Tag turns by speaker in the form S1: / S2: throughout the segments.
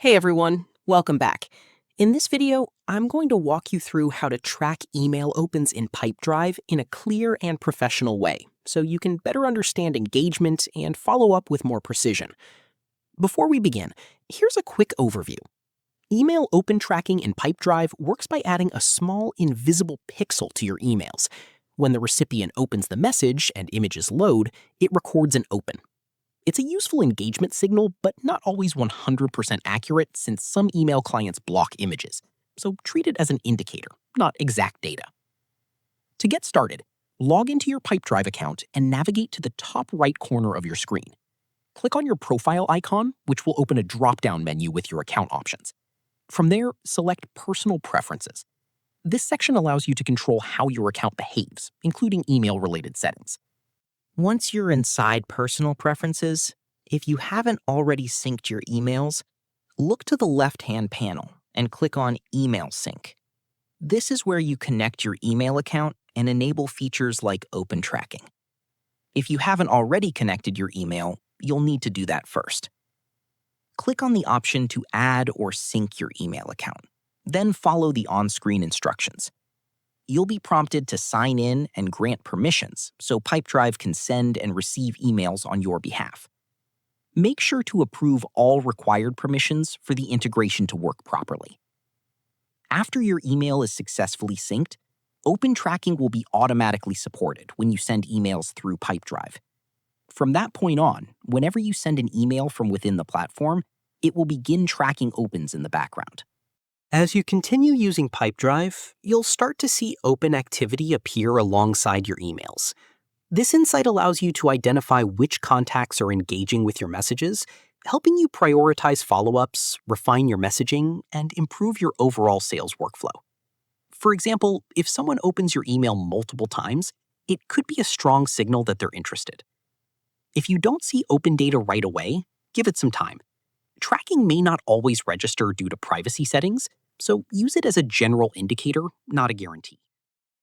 S1: Hey everyone, welcome back. In this video, I'm going to walk you through how to track email opens in Pipedrive in a clear and professional way, so you can better understand engagement and follow up with more precision. Before we begin, here's a quick overview. Email open tracking in Pipedrive works by adding a small invisible pixel to your emails. When the recipient opens the message and images load, it records an open. It's a useful engagement signal, but not always 100% accurate since some email clients block images, so treat it as an indicator, not exact data. To get started, log into your Pipedrive account and navigate to the top right corner of your screen. Click on your profile icon, which will open a drop-down menu with your account options. From there, select Personal Preferences. This section allows you to control how your account behaves, including email-related settings. Once you're inside Personal Preferences, if you haven't already synced your emails, look to the left-hand panel and click on Email Sync. This is where you connect your email account and enable features like open tracking. If you haven't already connected your email, you'll need to do that first. Click on the option to add or sync your email account, then follow the on-screen instructions. You'll be prompted to sign in and grant permissions so Pipedrive can send and receive emails on your behalf. Make sure to approve all required permissions for the integration to work properly. After your email is successfully synced, open tracking will be automatically supported when you send emails through Pipedrive. From that point on, whenever you send an email from within the platform, it will begin tracking opens in the background. As you continue using Pipedrive, you'll start to see open activity appear alongside your emails. This insight allows you to identify which contacts are engaging with your messages, helping you prioritize follow-ups, refine your messaging, and improve your overall sales workflow. For example, if someone opens your email multiple times, it could be a strong signal that they're interested. If you don't see open data right away, give it some time. Tracking may not always register due to privacy settings, so use it as a general indicator, not a guarantee.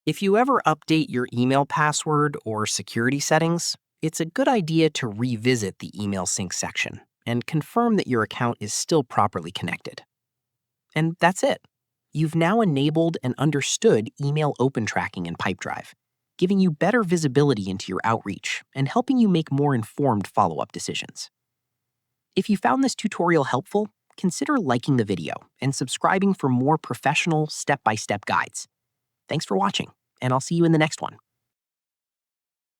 S1: If you ever update your email password or security settings, it's a good idea to revisit the email sync section and confirm that your account is still properly connected. And that's it. You've now enabled and understood email open tracking in Pipedrive, giving you better visibility into your outreach and helping you make more informed follow-up decisions. If you found this tutorial helpful, consider liking the video and subscribing for more professional step-by-step guides. Thanks for watching, and I'll see you in the next one.